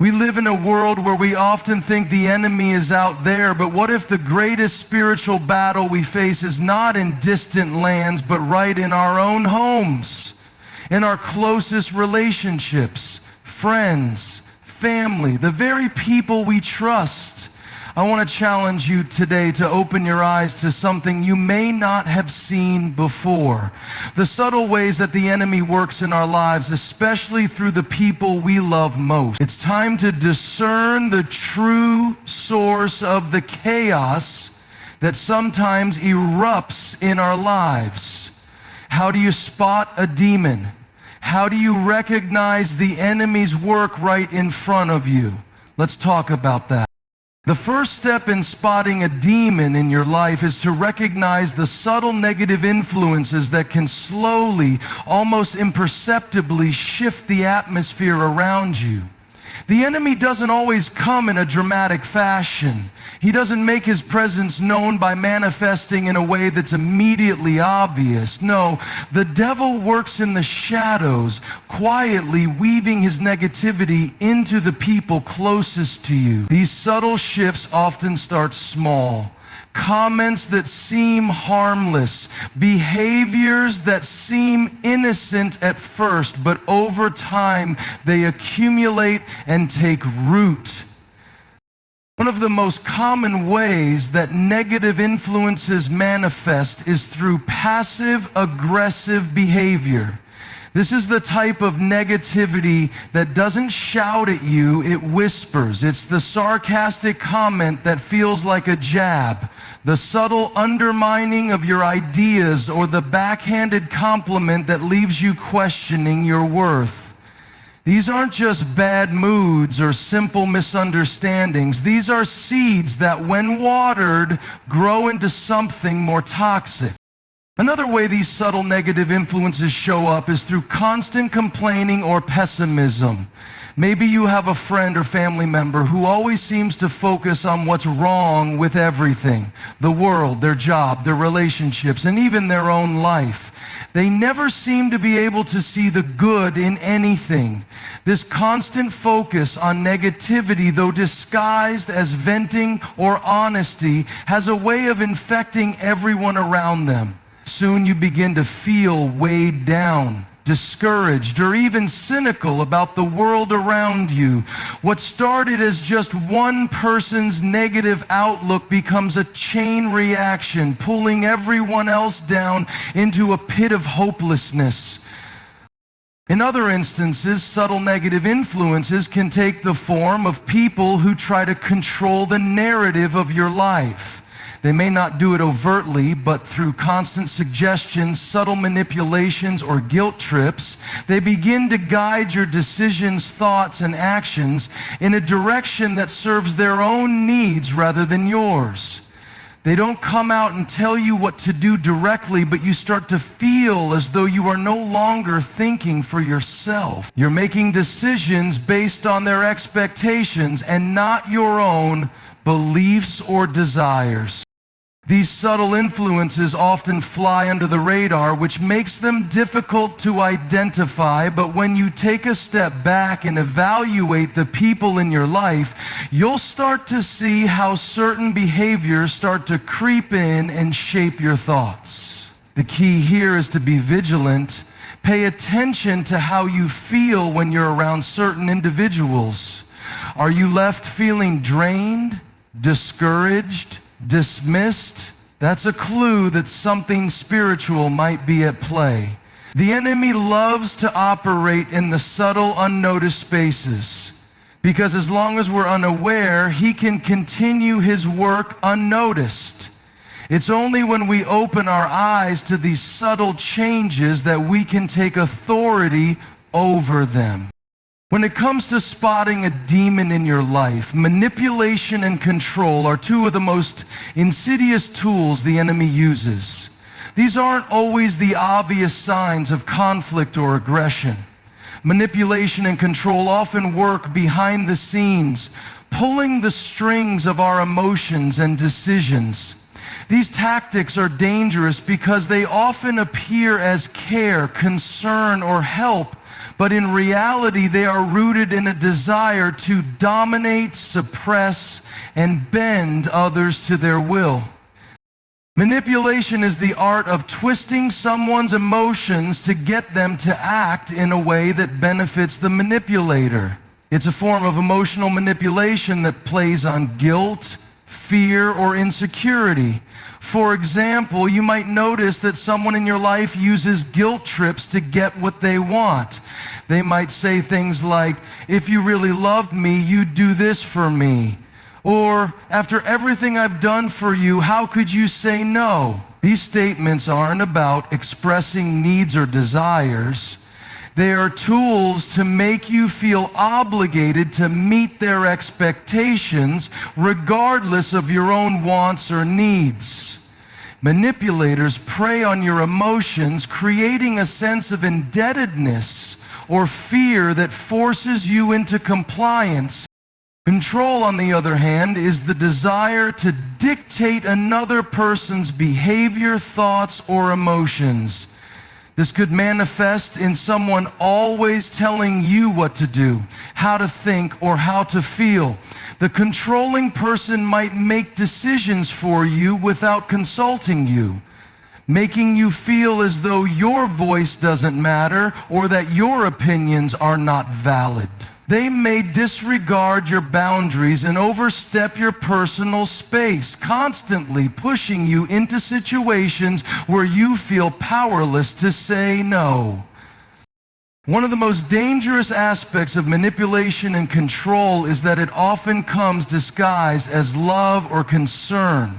We live in a world where we often think the enemy is out there, but what if the greatest spiritual battle we face is not in distant lands, but right in our own homes, in our closest relationships, friends, family, the very people we trust? I want to challenge you today to open your eyes to something you may not have seen before. The subtle ways that the enemy works in our lives, especially through the people we love most. It's time to discern the true source of the chaos that sometimes erupts in our lives. How do you spot a demon? How do you recognize the enemy's work right in front of you? Let's talk about that. The first step in spotting a demon in your life is to recognize the subtle negative influences that can slowly, almost imperceptibly shift the atmosphere around you. The enemy doesn't always come in a dramatic fashion. He doesn't make his presence known by manifesting in a way that's immediately obvious. No, the devil works in the shadows, quietly weaving his negativity into the people closest to you. These subtle shifts often start small. Comments that seem harmless, behaviors that seem innocent at first, but over time they accumulate and take root. One of the most common ways that negative influences manifest is through passive-aggressive behavior. This is the type of negativity that doesn't shout at you, it whispers. It's the sarcastic comment that feels like a jab, the subtle undermining of your ideas, or the backhanded compliment that leaves you questioning your worth. These aren't just bad moods or simple misunderstandings. These are seeds that, when watered, grow into something more toxic. Another way these subtle negative influences show up is through constant complaining or pessimism. Maybe you have a friend or family member who always seems to focus on what's wrong with everything: the world, their job, their relationships, and even their own life. They never seem to be able to see the good in anything. This constant focus on negativity, though disguised as venting or honesty, has a way of infecting everyone around them. Soon you begin to feel weighed down, discouraged, or even cynical about the world around you. What started as just one person's negative outlook becomes a chain reaction, pulling everyone else down into a pit of hopelessness. In other instances, subtle negative influences can take the form of people who try to control the narrative of your life. They may not do it overtly, but through constant suggestions, subtle manipulations, or guilt trips, they begin to guide your decisions, thoughts, and actions in a direction that serves their own needs rather than yours. They don't come out and tell you what to do directly, but you start to feel as though you are no longer thinking for yourself. You're making decisions based on their expectations and not your own beliefs or desires. These subtle influences often fly under the radar, which makes them difficult to identify, but when you take a step back and evaluate the people in your life, you'll start to see how certain behaviors start to creep in and shape your thoughts. The key here is to be vigilant. Pay attention to how you feel when you're around certain individuals. Are you left feeling drained, discouraged, dismissed? That's a clue that something spiritual might be at play. The enemy loves to operate in the subtle, unnoticed spaces, because as long as we're unaware, he can continue his work unnoticed. It's only when we open our eyes to these subtle changes that we can take authority over them. When it comes to spotting a demon in your life, manipulation and control are two of the most insidious tools the enemy uses. These aren't always the obvious signs of conflict or aggression. Manipulation and control often work behind the scenes, pulling the strings of our emotions and decisions. These tactics are dangerous because they often appear as care, concern, or help, but in reality, they are rooted in a desire to dominate, suppress, and bend others to their will. Manipulation is the art of twisting someone's emotions to get them to act in a way that benefits the manipulator. It's a form of emotional manipulation that plays on guilt, fear, or insecurity. For example, you might notice that someone in your life uses guilt trips to get what they want. They might say things like, "If you really loved me, you'd do this for me." Or, "After everything I've done for you, how could you say no?" These statements aren't about expressing needs or desires. They are tools to make you feel obligated to meet their expectations, regardless of your own wants or needs. Manipulators prey on your emotions, creating a sense of indebtedness or fear that forces you into compliance. Control, on the other hand, is the desire to dictate another person's behavior, thoughts, or emotions. This could manifest in someone always telling you what to do, how to think, or how to feel. The controlling person might make decisions for you without consulting you, making you feel as though your voice doesn't matter or that your opinions are not valid. They may disregard your boundaries and overstep your personal space, constantly pushing you into situations where you feel powerless to say no. One of the most dangerous aspects of manipulation and control is that it often comes disguised as love or concern.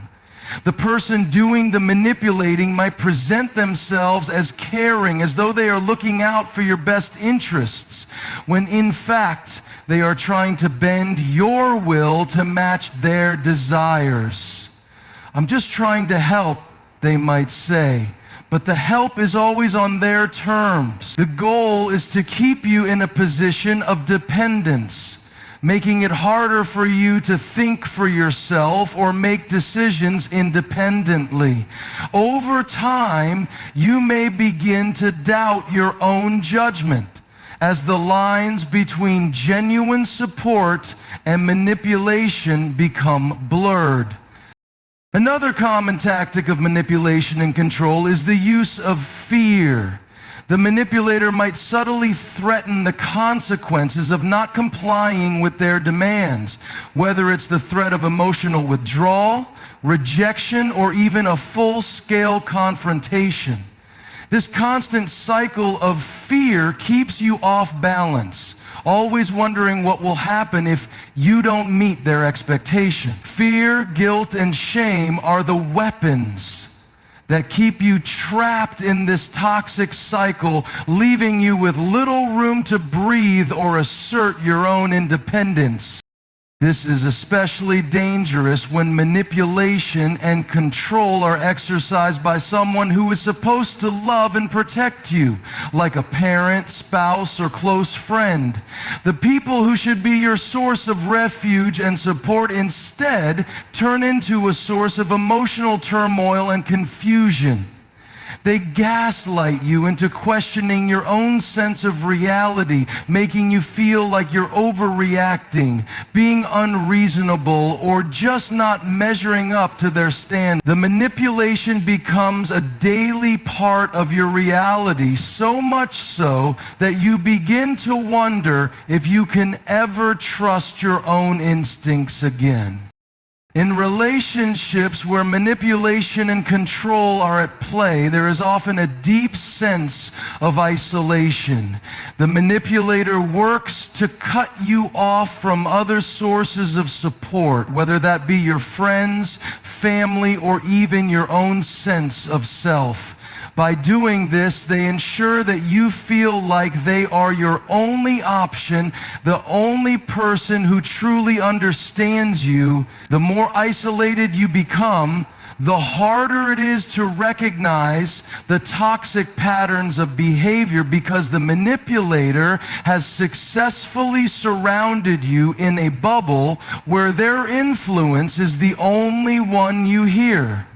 The person doing the manipulating might present themselves as caring, as though they are looking out for your best interests, when in fact they are trying to bend your will to match their desires. "I'm just trying to help," they might say, but the help is always on their terms. The goal is to keep you in a position of dependence, making it harder for you to think for yourself or make decisions independently. Over time, you may begin to doubt your own judgment as the lines between genuine support and manipulation become blurred. Another common tactic of manipulation and control is the use of fear. The manipulator might subtly threaten the consequences of not complying with their demands, whether it's the threat of emotional withdrawal, rejection, or even a full-scale confrontation. This constant cycle of fear keeps you off balance, always wondering what will happen if you don't meet their expectation. Fear, guilt, and shame are the weapons that keep you trapped in this toxic cycle, leaving you with little room to breathe or assert your own independence. This is especially dangerous when manipulation and control are exercised by someone who is supposed to love and protect you, like a parent, spouse, or close friend. The people who should be your source of refuge and support instead turn into a source of emotional turmoil and confusion. They gaslight you into questioning your own sense of reality, making you feel like you're overreacting, being unreasonable, or just not measuring up to their standards. The manipulation becomes a daily part of your reality, so much so that you begin to wonder if you can ever trust your own instincts again. In relationships where manipulation and control are at play, there is often a deep sense of isolation. The manipulator works to cut you off from other sources of support, whether that be your friends, family, or even your own sense of self. By doing this, they ensure that you feel like they are your only option, the only person who truly understands you. The more isolated you become, the harder it is to recognize the toxic patterns of behavior, because the manipulator has successfully surrounded you in a bubble where their influence is the only one you hear.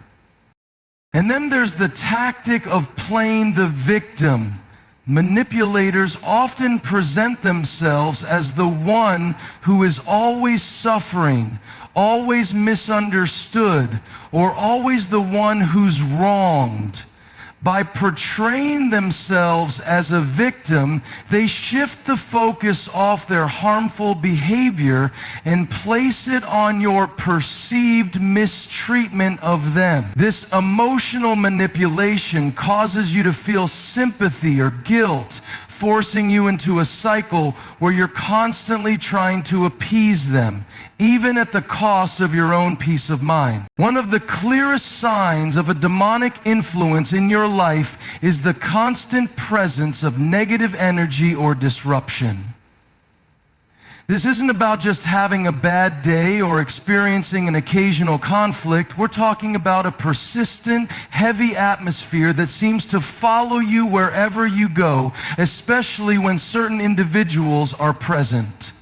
And then there's the tactic of playing the victim. Manipulators often present themselves as the one who is always suffering, always misunderstood, or always the one who's wronged. By portraying themselves as a victim, they shift the focus off their harmful behavior and place it on your perceived mistreatment of them. This emotional manipulation causes you to feel sympathy or guilt, forcing you into a cycle where you're constantly trying to appease them, even at the cost of your own peace of mind. One of the clearest signs of a demonic influence in your life is the constant presence of negative energy or disruption. This isn't about just having a bad day or experiencing an occasional conflict. We're talking about a persistent, heavy atmosphere that seems to follow you wherever you go, especially when certain individuals are present.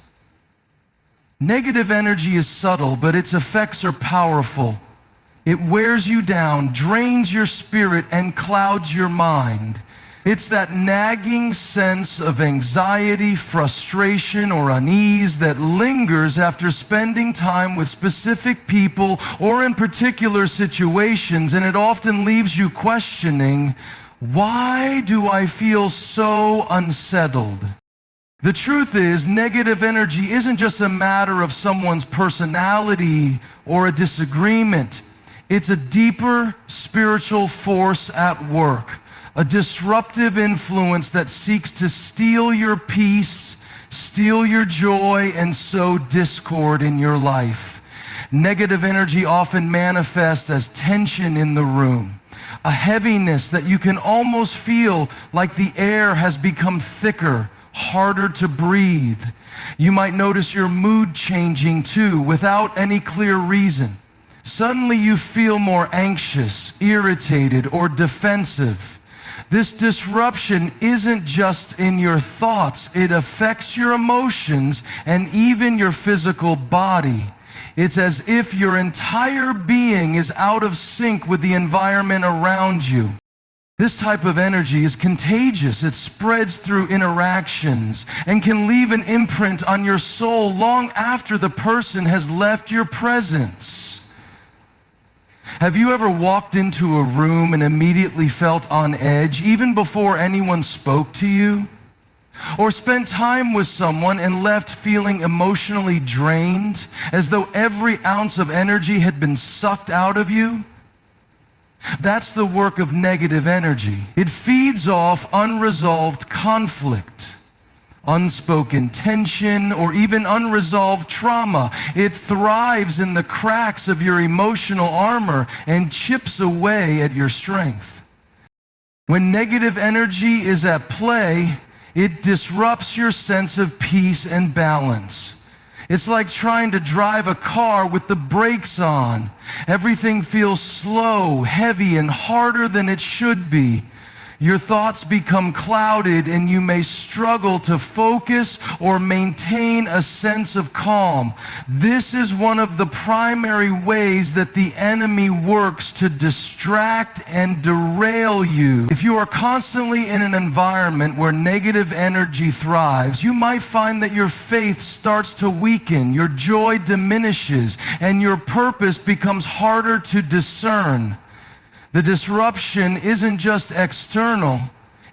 Negative energy is subtle, but its effects are powerful. It wears you down, drains your spirit, and clouds your mind. It's that nagging sense of anxiety, frustration, or unease that lingers after spending time with specific people or in particular situations, and it often leaves you questioning, why do I feel so unsettled? The truth is, negative energy isn't just a matter of someone's personality or a disagreement. It's a deeper spiritual force at work, a disruptive influence that seeks to steal your peace, steal your joy, and sow discord in your life. Negative energy often manifests as tension in the room, a heaviness that you can almost feel like the air has become thicker, harder to breathe. You might notice your mood changing too without any clear reason. Suddenly you feel more anxious, irritated, or defensive. This disruption isn't just in your thoughts, it affects your emotions and even your physical body. It's as if your entire being is out of sync with the environment around you. This type of energy is contagious. It spreads through interactions and can leave an imprint on your soul long after the person has left your presence. Have you ever walked into a room and immediately felt on edge, even before anyone spoke to you? Or spent time with someone and left feeling emotionally drained, as though every ounce of energy had been sucked out of you? That's the work of negative energy. It feeds off unresolved conflict, unspoken tension, or even unresolved trauma. It thrives in the cracks of your emotional armor and chips away at your strength. When negative energy is at play, it disrupts your sense of peace and balance. It's like trying to drive a car with the brakes on. Everything feels slow, heavy, and harder than it should be. Your thoughts become clouded and you may struggle to focus or maintain a sense of calm. This is one of the primary ways that the enemy works to distract and derail you. If you are constantly in an environment where negative energy thrives, you might find that your faith starts to weaken, your joy diminishes, and your purpose becomes harder to discern. The disruption isn't just external,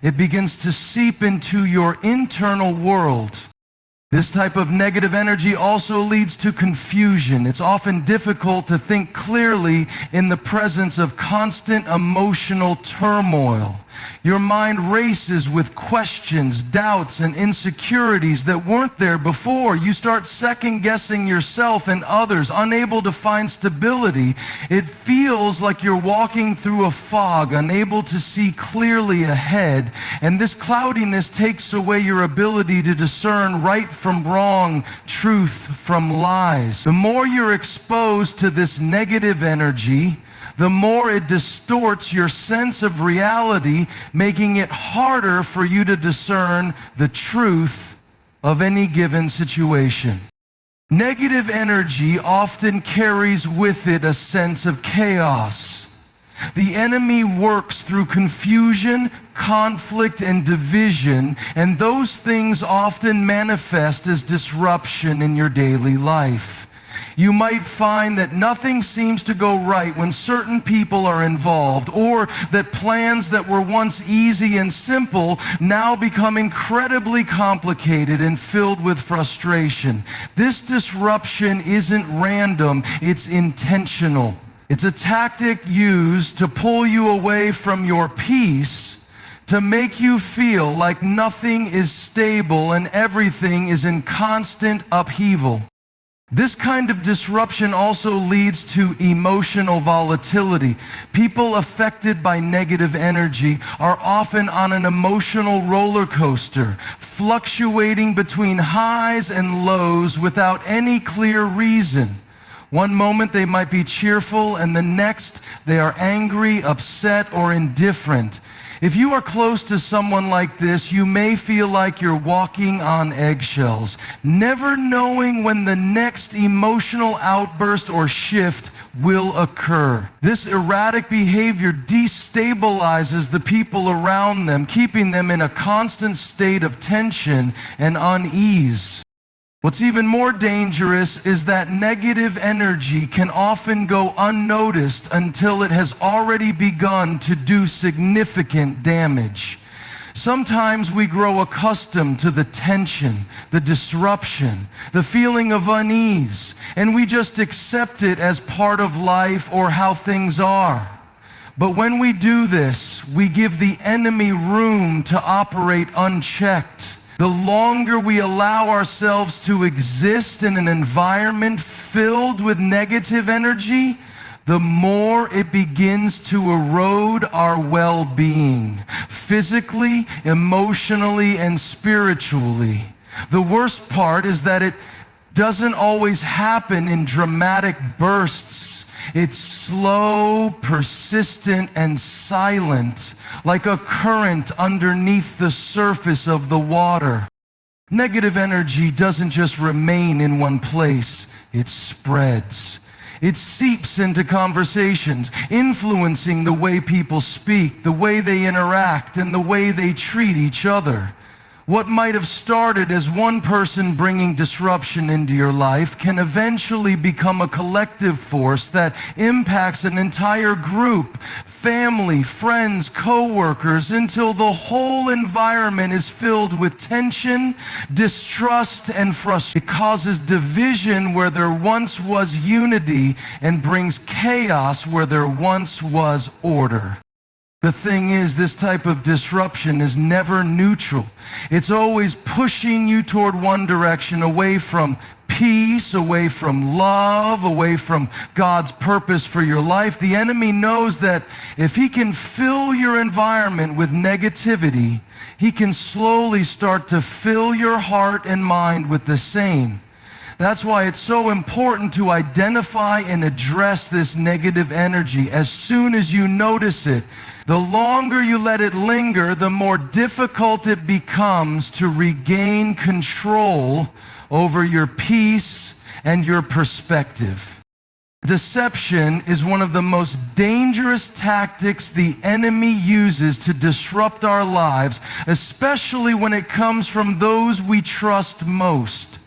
it begins to seep into your internal world. This type of negative energy also leads to confusion. It's often difficult to think clearly in the presence of constant emotional turmoil. Your mind races with questions, doubts, and insecurities that weren't there before. You start second-guessing yourself and others, unable to find stability. It feels like you're walking through a fog, unable to see clearly ahead. And this cloudiness takes away your ability to discern right from wrong, truth from lies. The more you're exposed to this negative energy, the more it distorts your sense of reality, making it harder for you to discern the truth of any given situation. Negative energy often carries with it a sense of chaos. The enemy works through confusion, conflict, and division, and those things often manifest as disruption in your daily life. You might find that nothing seems to go right when certain people are involved, or that plans that were once easy and simple now become incredibly complicated and filled with frustration. This disruption isn't random, it's intentional. It's a tactic used to pull you away from your peace, to make you feel like nothing is stable and everything is in constant upheaval. This kind of disruption also leads to emotional volatility. People affected by negative energy are often on an emotional roller coaster, fluctuating between highs and lows without any clear reason. One moment they might be cheerful, and the next they are angry, upset, or indifferent. If you are close to someone like this, you may feel like you're walking on eggshells, never knowing when the next emotional outburst or shift will occur. This erratic behavior destabilizes the people around them, keeping them in a constant state of tension and unease. What's even more dangerous is that negative energy can often go unnoticed until it has already begun to do significant damage. Sometimes we grow accustomed to the tension, the disruption, the feeling of unease, and we just accept it as part of life or how things are. But when we do this, we give the enemy room to operate unchecked. The longer we allow ourselves to exist in an environment filled with negative energy, the more it begins to erode our well-being, physically, emotionally, and spiritually. The worst part is that it doesn't always happen in dramatic bursts. It's slow, persistent, and silent, like a current underneath the surface of the water. Negative energy doesn't just remain in one place, it spreads. It seeps into conversations, influencing the way people speak, the way they interact, and the way they treat each other. What might have started as one person bringing disruption into your life can eventually become a collective force that impacts an entire group, family, friends, co-workers, until the whole environment is filled with tension, distrust, and frustration. It causes division where there once was unity and brings chaos where there once was order. The thing is, this type of disruption is never neutral. It's always pushing you toward one direction, away from peace, away from love, away from God's purpose for your life. The enemy knows that if he can fill your environment with negativity, he can slowly start to fill your heart and mind with the same. That's why it's so important to identify and address this negative energy as soon as you notice it. The longer you let it linger, the more difficult it becomes to regain control over your peace and your perspective. Deception is one of the most dangerous tactics the enemy uses to disrupt our lives, especially when it comes from those we trust most.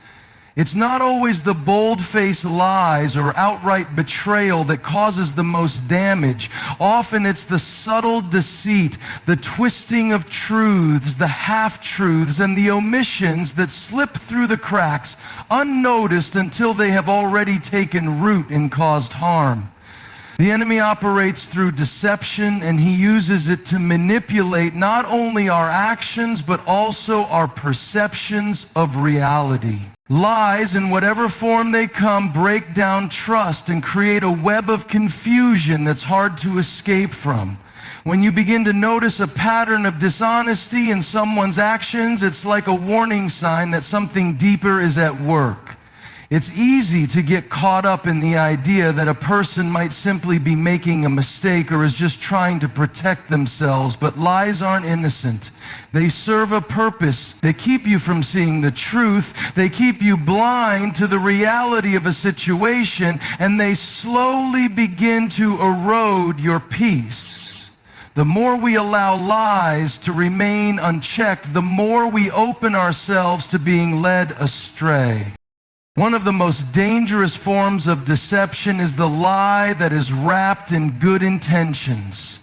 It's not always the bold-faced lies or outright betrayal that causes the most damage. Often it's the subtle deceit, the twisting of truths, the half-truths, and the omissions that slip through the cracks unnoticed until they have already taken root and caused harm. The enemy operates through deception, and he uses it to manipulate not only our actions, but also our perceptions of reality. Lies, in whatever form they come, break down trust and create a web of confusion that's hard to escape from. When you begin to notice a pattern of dishonesty in someone's actions, it's like a warning sign that something deeper is at work. It's easy to get caught up in the idea that a person might simply be making a mistake or is just trying to protect themselves, but lies aren't innocent. They serve a purpose. They keep you from seeing the truth. They keep you blind to the reality of a situation, and they slowly begin to erode your peace. The more we allow lies to remain unchecked, the more we open ourselves to being led astray. One of the most dangerous forms of deception is the lie that is wrapped in good intentions.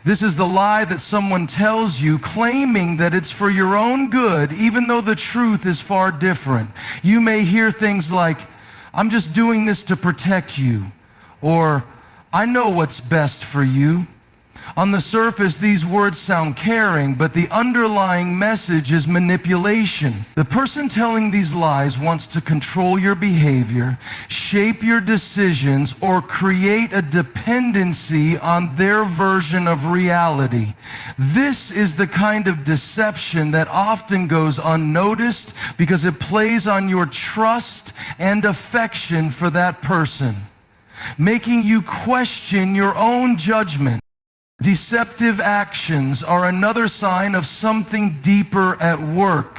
This is the lie that someone tells you, claiming that it's for your own good, even though the truth is far different. You may hear things like, "I'm just doing this to protect you," or "I know what's best for you." On the surface, these words sound caring, but the underlying message is manipulation. The person telling these lies wants to control your behavior, shape your decisions, or create a dependency on their version of reality. This is the kind of deception that often goes unnoticed because it plays on your trust and affection for that person, making you question your own judgment. Deceptive actions are another sign of something deeper at work.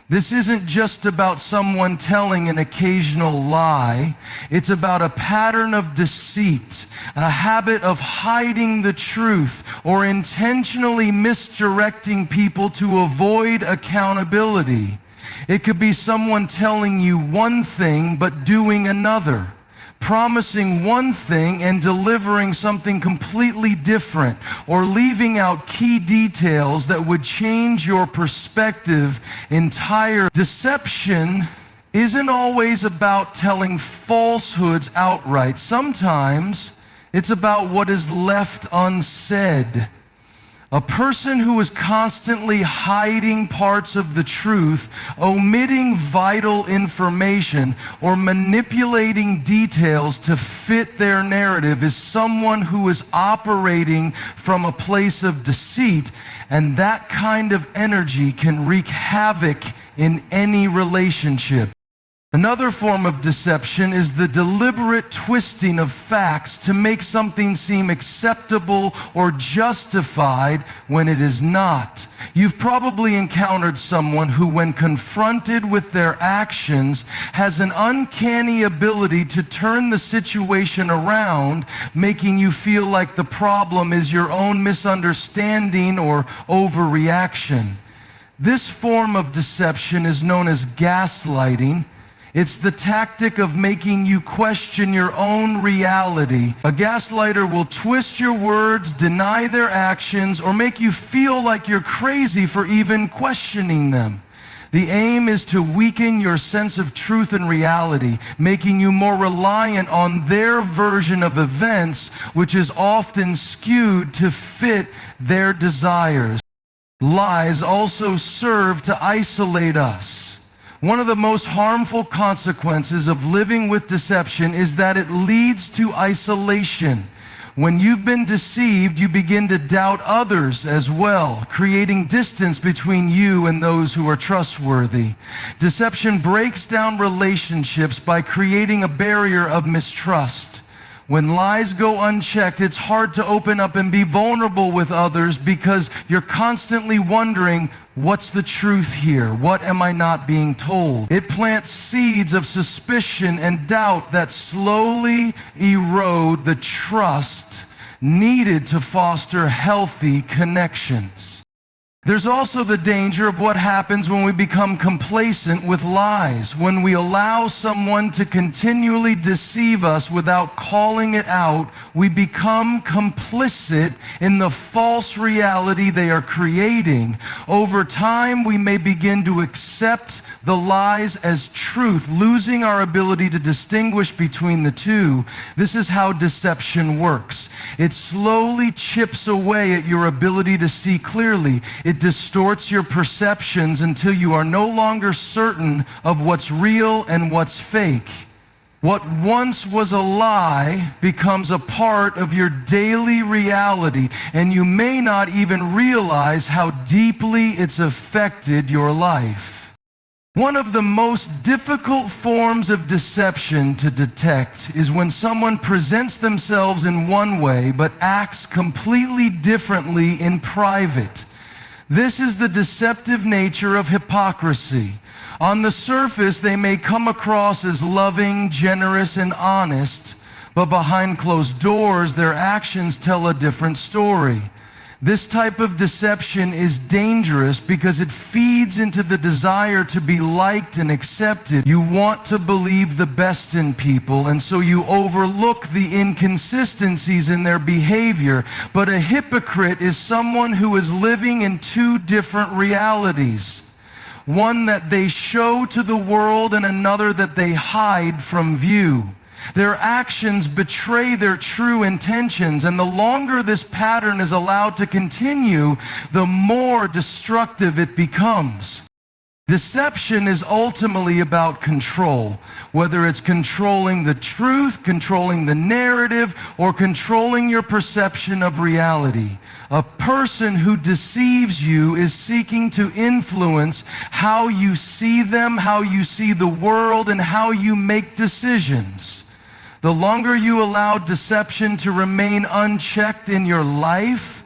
This isn't just about someone telling an occasional lie. It's about a pattern of deceit, a habit of hiding the truth, or intentionally misdirecting people to avoid accountability. It could be someone telling you one thing but doing another, promising one thing and delivering something completely different, or leaving out key details that would change your perspective entirely. Deception isn't always about telling falsehoods outright. Sometimes it's about what is left unsaid. A person who is constantly hiding parts of the truth, omitting vital information, or manipulating details to fit their narrative is someone who is operating from a place of deceit, and that kind of energy can wreak havoc in any relationship. Another form of deception is the deliberate twisting of facts to make something seem acceptable or justified when it is not. You've probably encountered someone who, when confronted with their actions, has an uncanny ability to turn the situation around, making you feel like the problem is your own misunderstanding or overreaction. This form of deception is known as gaslighting. It's the tactic of making you question your own reality. A gaslighter will twist your words, deny their actions, or make you feel like you're crazy for even questioning them. The aim is to weaken your sense of truth and reality, making you more reliant on their version of events, which is often skewed to fit their desires. Lies also serve to isolate us. One of the most harmful consequences of living with deception is that it leads to isolation. When you've been deceived, you begin to doubt others as well, creating distance between you and those who are trustworthy. Deception breaks down relationships by creating a barrier of mistrust. When lies go unchecked, it's hard to open up and be vulnerable with others because you're constantly wondering, what's the truth here? What am I not being told? It plants seeds of suspicion and doubt that slowly erode the trust needed to foster healthy connections. There's also the danger of what happens when we become complacent with lies, when we allow someone to continually deceive us without calling it out. We become complicit in the false reality they are creating. Over time, we may begin to accept the lies as truth, losing our ability to distinguish between the two. This is how deception works. It slowly chips away at your ability to see clearly. It distorts your perceptions until you are no longer certain of what's real and what's fake. What once was a lie becomes a part of your daily reality, and you may not even realize how deeply it's affected your life. One of the most difficult forms of deception to detect is when someone presents themselves in one way but acts completely differently in private. This is the deceptive nature of hypocrisy. On the surface, they may come across as loving, generous, and honest, but behind closed doors, their actions tell a different story. This type of deception is dangerous because it feeds into the desire to be liked and accepted. You want to believe the best in people, and so you overlook the inconsistencies in their behavior. But a hypocrite is someone who is living in two different realities. One that they show to the world and another that they hide from view. Their actions betray their true intentions, and the longer this pattern is allowed to continue, the more destructive it becomes. Deception is ultimately about control, whether it's controlling the truth, controlling the narrative, or controlling your perception of reality. A person who deceives you is seeking to influence how you see them, how you see the world, and how you make decisions. The longer you allow deception to remain unchecked in your life,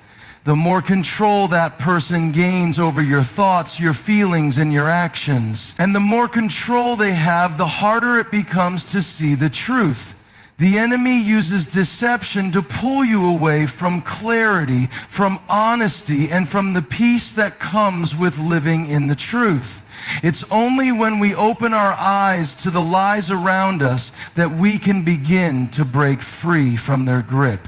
the more control that person gains over your thoughts, your feelings, and your actions. And the more control they have, the harder it becomes to see the truth. The enemy uses deception to pull you away from clarity, from honesty, and from the peace that comes with living in the truth. It's only when we open our eyes to the lies around us that we can begin to break free from their grip.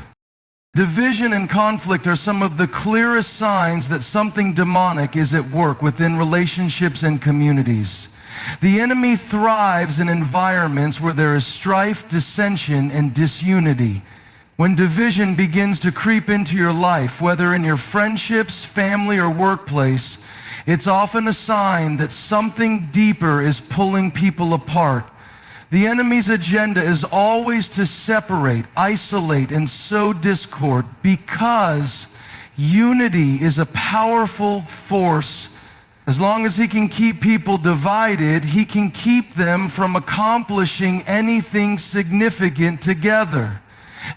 Division and conflict are some of the clearest signs that something demonic is at work within relationships and communities. The enemy thrives in environments where there is strife, dissension, and disunity. When division begins to creep into your life, whether in your friendships, family, or workplace, it's often a sign that something deeper is pulling people apart. The enemy's agenda is always to separate, isolate, and sow discord because unity is a powerful force. As long as he can keep people divided, he can keep them from accomplishing anything significant together.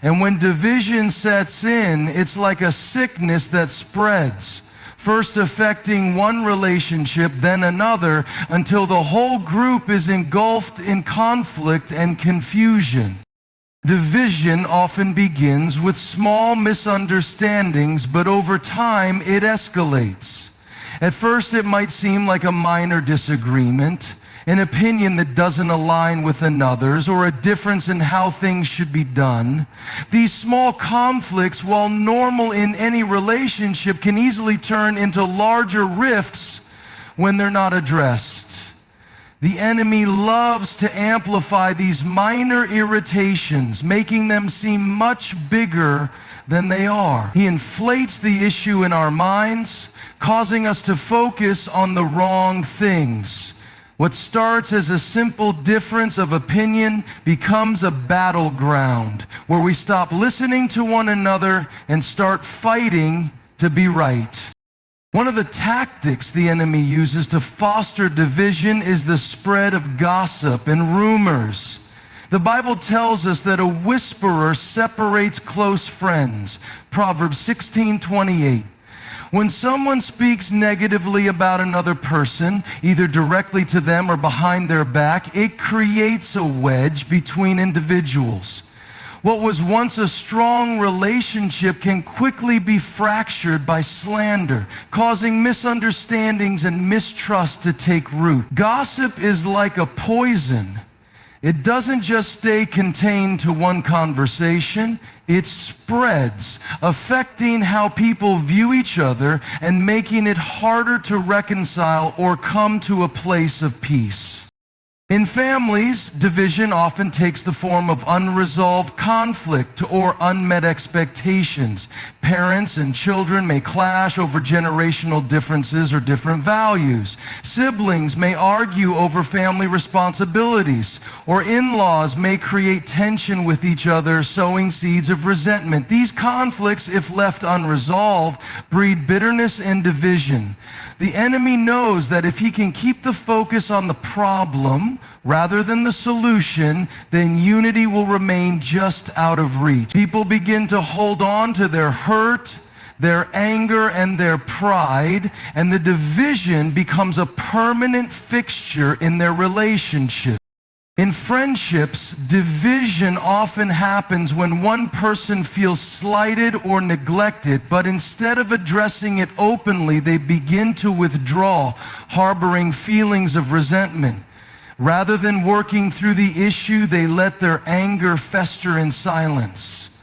And when division sets in, it's like a sickness that spreads, first affecting one relationship, then another, until the whole group is engulfed in conflict and confusion. Division often begins with small misunderstandings, but over time it escalates. At first it might seem like a minor disagreement, an opinion that doesn't align with another's, or a difference in how things should be done. These small conflicts, while normal in any relationship, can easily turn into larger rifts when they're not addressed. The enemy loves to amplify these minor irritations, making them seem much bigger than they are. He inflates the issue in our minds, causing us to focus on the wrong things. What starts as a simple difference of opinion becomes a battleground where we stop listening to one another and start fighting to be right. One of the tactics the enemy uses to foster division is the spread of gossip and rumors. The Bible tells us that a whisperer separates close friends. Proverbs 16:28. When someone speaks negatively about another person, either directly to them or behind their back, it creates a wedge between individuals. What was once a strong relationship can quickly be fractured by slander, causing misunderstandings and mistrust to take root. Gossip is like a poison. It doesn't just stay contained to one conversation, it spreads, affecting how people view each other and making it harder to reconcile or come to a place of peace. In families, division often takes the form of unresolved conflict or unmet expectations. Parents and children may clash over generational differences or different values. Siblings may argue over family responsibilities, or in-laws may create tension with each other, sowing seeds of resentment. These conflicts, if left unresolved, breed bitterness and division. The enemy knows that if he can keep the focus on the problem rather than the solution, then unity will remain just out of reach. People begin to hold on to their hurt, their anger, and their pride, and the division becomes a permanent fixture in their relationship. In friendships, division often happens when one person feels slighted or neglected, but instead of addressing it openly, they begin to withdraw, harboring feelings of resentment. Rather than working through the issue, they let their anger fester in silence.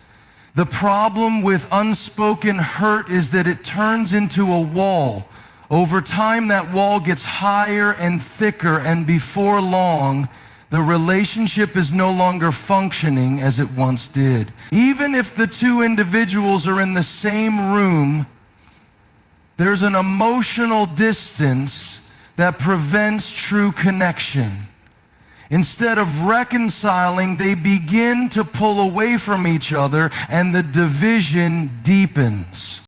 The problem with unspoken hurt is that it turns into a wall. Over time, that wall gets higher and thicker, and before long, the relationship is no longer functioning as it once did. Even if the two individuals are in the same room, there's an emotional distance that prevents true connection. Instead of reconciling, they begin to pull away from each other, and the division deepens.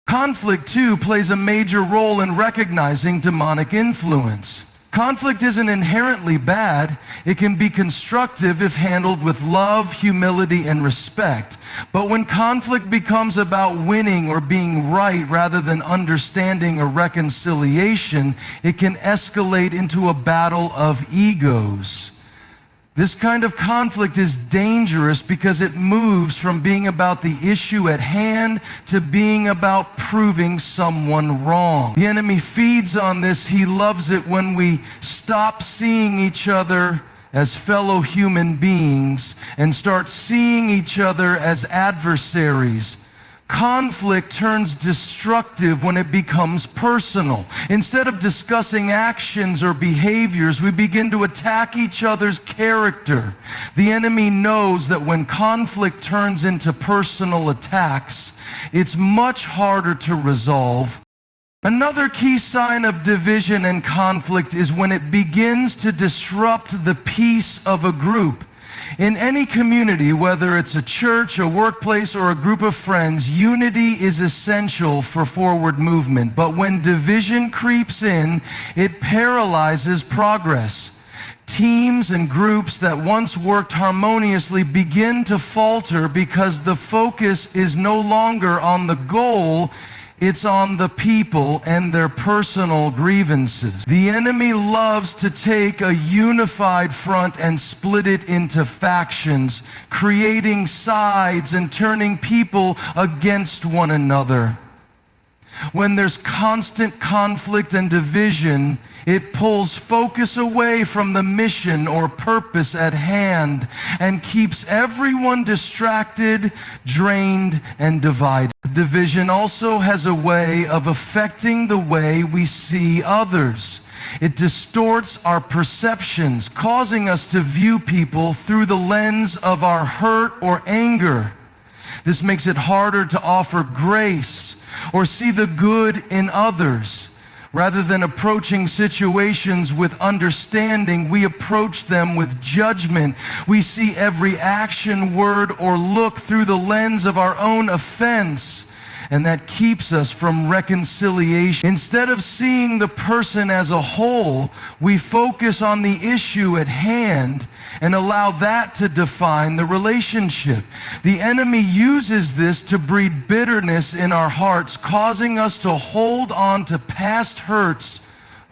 Conflict, too, plays a major role in recognizing demonic influence. Conflict isn't inherently bad. It can be constructive if handled with love, humility, and respect. But when conflict becomes about winning or being right rather than understanding or reconciliation, it can escalate into a battle of egos. This kind of conflict is dangerous because it moves from being about the issue at hand to being about proving someone wrong. The enemy feeds on this. He loves it when we stop seeing each other as fellow human beings and start seeing each other as adversaries. Conflict turns destructive when it becomes personal. Instead of discussing actions or behaviors, we begin to attack each other's character. The enemy knows that when conflict turns into personal attacks, it's much harder to resolve. Another key sign of division and conflict is when it begins to disrupt the peace of a group. In any community, whether it's a church, a workplace, or a group of friends, unity is essential for forward movement. But when division creeps in, it paralyzes progress. Teams and groups that once worked harmoniously begin to falter because the focus is no longer on the goal. It's on the people and their personal grievances. The enemy loves to take a unified front and split it into factions, creating sides and turning people against one another. When there's constant conflict and division, it pulls focus away from the mission or purpose at hand and keeps everyone distracted, drained, and divided. Division also has a way of affecting the way we see others. It distorts our perceptions, causing us to view people through the lens of our hurt or anger. This makes it harder to offer grace or see the good in others. Rather than approaching situations with understanding, we approach them with judgment. We see every action, word, or look through the lens of our own offense, and that keeps us from reconciliation. Instead of seeing the person as a whole, we focus on the issue at hand and allow that to define the relationship. The enemy uses this to breed bitterness in our hearts, causing us to hold on to past hurts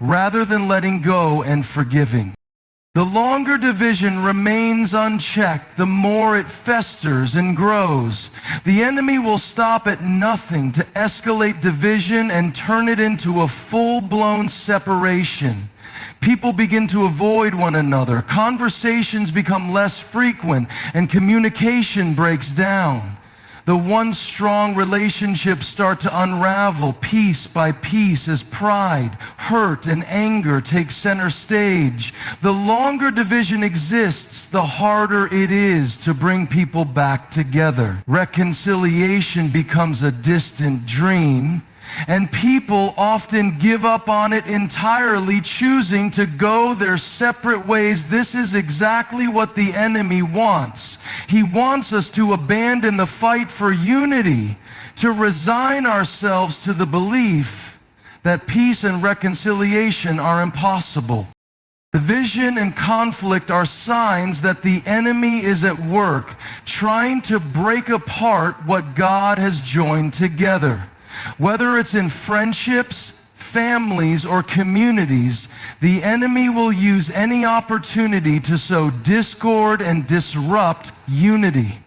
rather than letting go and forgiving. The longer division remains unchecked, the more it festers and grows. The enemy will stop at nothing to escalate division and turn it into a full-blown separation. People begin to avoid one another. Conversations become less frequent, and communication breaks down. The once strong relationships start to unravel piece by piece as pride, hurt, and anger take center stage. The longer division exists, the harder it is to bring people back together. Reconciliation becomes a distant dream, and people often give up on it entirely, choosing to go their separate ways. This is exactly what the enemy wants. He wants us to abandon the fight for unity, to resign ourselves to the belief that peace and reconciliation are impossible. Division and conflict are signs that the enemy is at work, trying to break apart what God has joined together. Whether it's in friendships, families, or communities, the enemy will use any opportunity to sow discord and disrupt unity.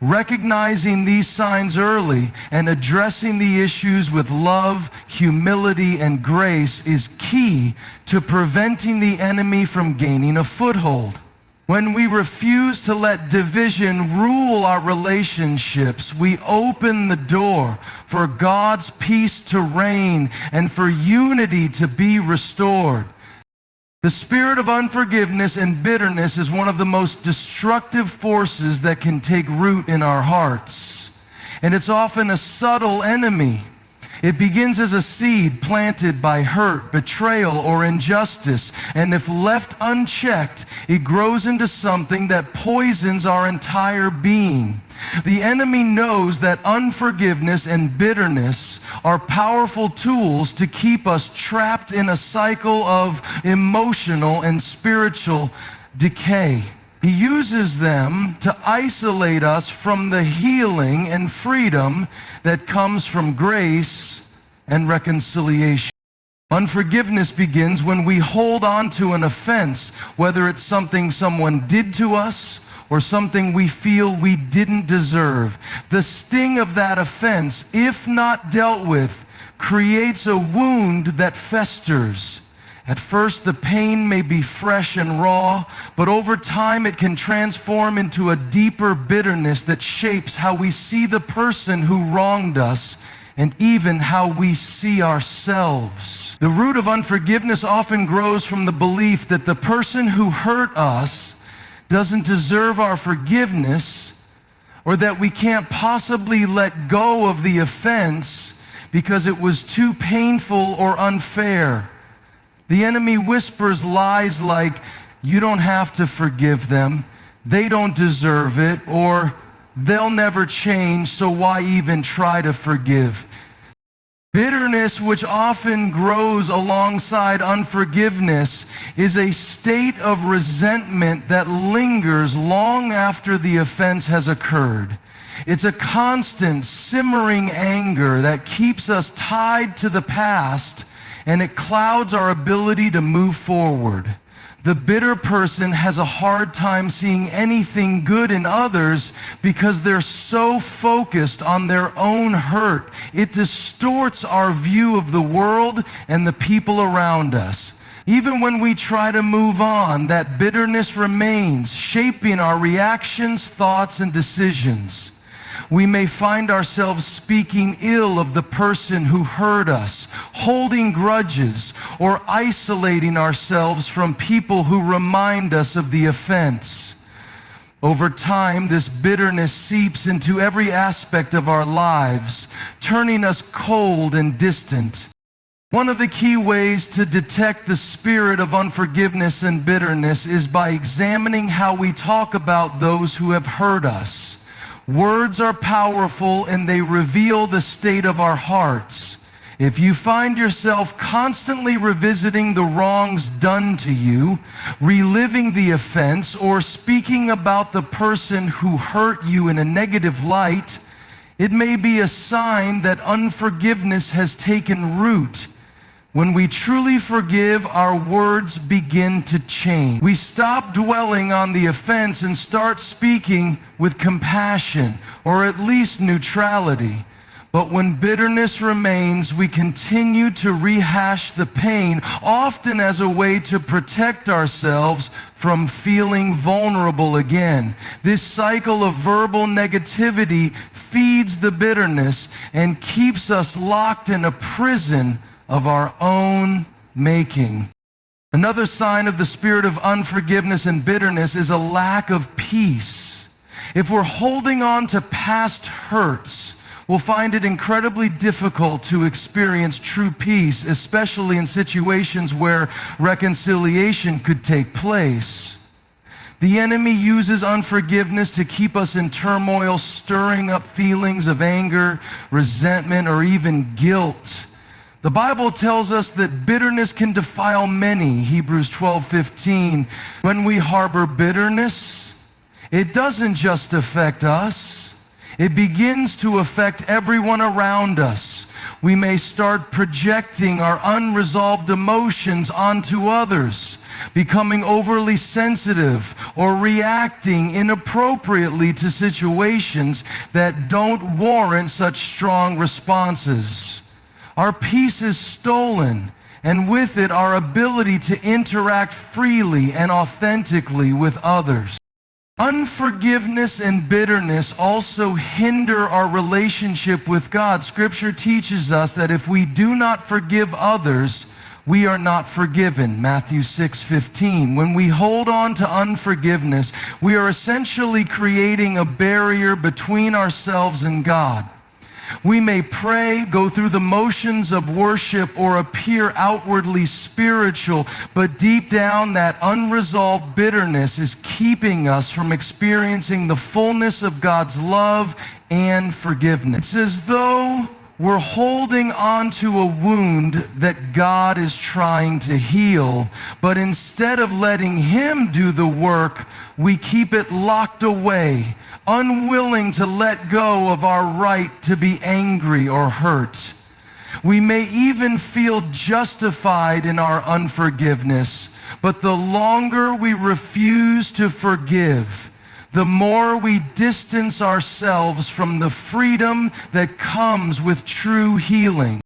Recognizing these signs early and addressing the issues with love, humility, and grace is key to preventing the enemy from gaining a foothold. When we refuse to let division rule our relationships, we open the door for God's peace to reign and for unity to be restored. The spirit of unforgiveness and bitterness is one of the most destructive forces that can take root in our hearts. And it's often a subtle enemy. It begins as a seed planted by hurt, betrayal, or injustice. And if left unchecked, it grows into something that poisons our entire being. The enemy knows that unforgiveness and bitterness are powerful tools to keep us trapped in a cycle of emotional and spiritual decay. He uses them to isolate us from the healing and freedom that comes from grace and reconciliation. Unforgiveness begins when we hold on to an offense, whether it's something someone did to us or something we feel we didn't deserve. The sting of that offense, if not dealt with, creates a wound that festers. At first, the pain may be fresh and raw, but over time it can transform into a deeper bitterness that shapes how we see the person who wronged us and even how we see ourselves. The root of unforgiveness often grows from the belief that the person who hurt us doesn't deserve our forgiveness, or that we can't possibly let go of the offense because it was too painful or unfair. The enemy whispers lies like, you don't have to forgive them, they don't deserve it, or they'll never change, so why even try to forgive? Bitterness, which often grows alongside unforgiveness, is a state of resentment that lingers long after the offense has occurred. It's a constant simmering anger that keeps us tied to the past, and it clouds our ability to move forward. The bitter person has a hard time seeing anything good in others because they're so focused on their own hurt. It distorts our view of the world and the people around us. Even when we try to move on, that bitterness remains, shaping our reactions, thoughts, and decisions. We may find ourselves speaking ill of the person who hurt us, holding grudges, or isolating ourselves from people who remind us of the offense. Over time, this bitterness seeps into every aspect of our lives, turning us cold and distant. One of the key ways to detect the spirit of unforgiveness and bitterness is by examining how we talk about those who have hurt us. Words are powerful and they reveal the state of our hearts. If you find yourself constantly revisiting the wrongs done to you, reliving the offense, or speaking about the person who hurt you in a negative light, it may be a sign that unforgiveness has taken root. When we truly forgive, our words begin to change. We stop dwelling on the offense and start speaking with compassion, or at least neutrality. But when bitterness remains, we continue to rehash the pain, often as a way to protect ourselves from feeling vulnerable again. This cycle of verbal negativity feeds the bitterness and keeps us locked in a prison of our own making. Another sign of the spirit of unforgiveness and bitterness is a lack of peace. If we're holding on to past hurts, we'll find it incredibly difficult to experience true peace, especially in situations where reconciliation could take place. The enemy uses unforgiveness to keep us in turmoil, stirring up feelings of anger, resentment, or even guilt. The Bible tells us that bitterness can defile many, Hebrews 12:15. When we harbor bitterness, it doesn't just affect us. It begins to affect everyone around us. We may start projecting our unresolved emotions onto others, becoming overly sensitive or reacting inappropriately to situations that don't warrant such strong responses. Our peace is stolen, and with it, our ability to interact freely and authentically with others. Unforgiveness and bitterness also hinder our relationship with God. Scripture teaches us that if we do not forgive others, we are not forgiven. Matthew 6:15. When we hold on to unforgiveness, we are essentially creating a barrier between ourselves and God. We may pray, go through the motions of worship, or appear outwardly spiritual, but deep down, that unresolved bitterness is keeping us from experiencing the fullness of God's love and forgiveness. It's as though we're holding on to a wound that God is trying to heal, but instead of letting Him do the work, we keep it locked away, unwilling to let go of our right to be angry or hurt. We may even feel justified in our unforgiveness, but the longer we refuse to forgive, the more we distance ourselves from the freedom that comes with true healing.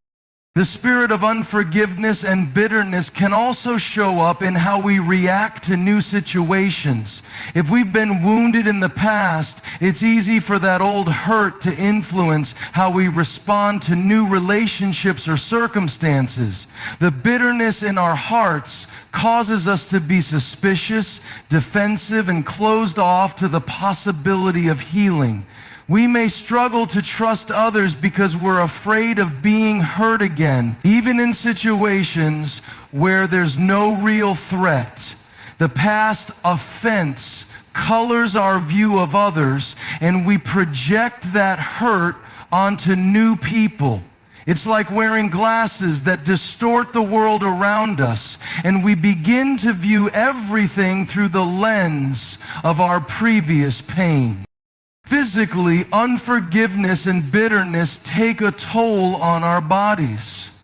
The spirit of unforgiveness and bitterness can also show up in how we react to new situations. If we've been wounded in the past, it's easy for that old hurt to influence how we respond to new relationships or circumstances. The bitterness in our hearts causes us to be suspicious, defensive, and closed off to the possibility of healing. We may struggle to trust others because we're afraid of being hurt again, even in situations where there's no real threat. The past offense colors our view of others, and we project that hurt onto new people. It's like wearing glasses that distort the world around us, and we begin to view everything through the lens of our previous pain. Physically, unforgiveness and bitterness take a toll on our bodies.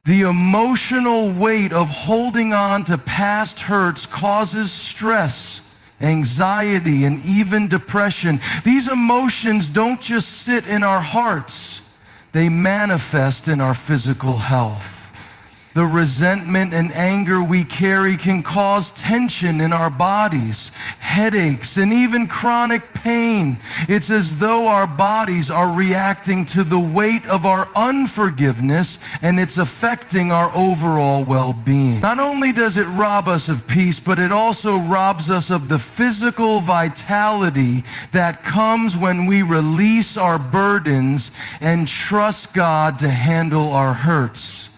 The emotional weight of holding on to past hurts causes stress, anxiety, and even depression. These emotions don't just sit in our hearts, they manifest in our physical health. The resentment and anger we carry can cause tension in our bodies, headaches, and even chronic pain. It's as though our bodies are reacting to the weight of our unforgiveness, and it's affecting our overall well-being. Not only does it rob us of peace, but it also robs us of the physical vitality that comes when we release our burdens and trust God to handle our hurts.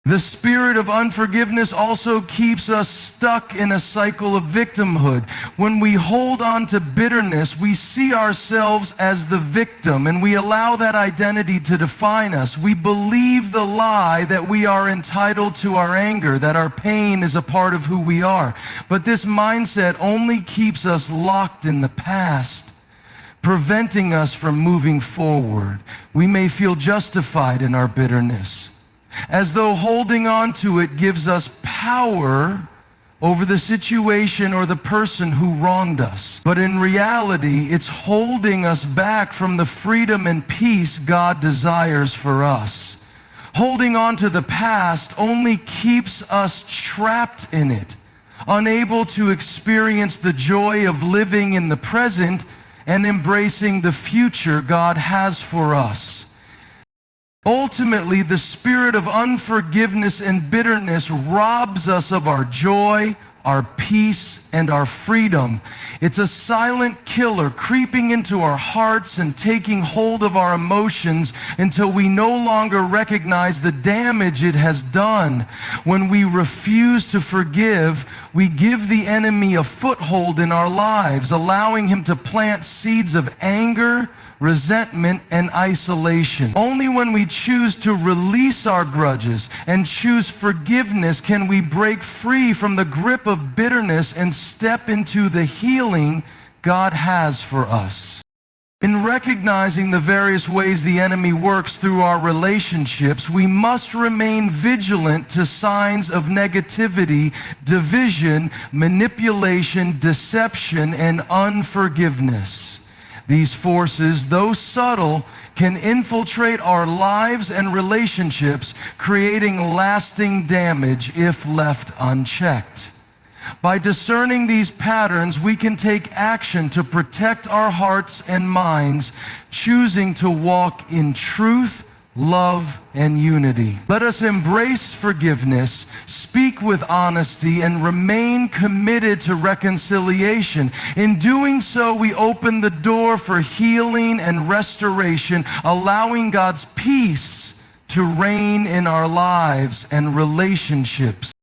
The spirit of unforgiveness also keeps us stuck in a cycle of victimhood. When we hold on to bitterness, we see ourselves as the victim, and we allow that identity to define us. We believe the lie that we are entitled to our anger, that our pain is a part of who we are. But this mindset only keeps us locked in the past, preventing us from moving forward. We may feel justified in our bitterness, as though holding on to it gives us power over the situation or the person who wronged us. But in reality, it's holding us back from the freedom and peace God desires for us. Holding on to the past only keeps us trapped in it, unable to experience the joy of living in the present and embracing the future God has for us. Ultimately, the spirit of unforgiveness and bitterness robs us of our joy, our peace, and our freedom. It's a silent killer creeping into our hearts and taking hold of our emotions until we no longer recognize the damage it has done. When we refuse to forgive, we give the enemy a foothold in our lives, allowing him to plant seeds of anger, resentment, and isolation. Only when we choose to release our grudges and choose forgiveness can we break free from the grip of bitterness and step into the healing God has for us. In recognizing the various ways the enemy works through our relationships, we must remain vigilant to signs of negativity, division, manipulation, deception, and unforgiveness. These forces, though subtle, can infiltrate our lives and relationships, creating lasting damage if left unchecked. By discerning these patterns, we can take action to protect our hearts and minds, choosing to walk in truth, love, and unity. Let us embrace forgiveness, speak with honesty, and remain committed to reconciliation. In doing so, we open the door for healing and restoration, allowing God's peace to reign in our lives and relationships.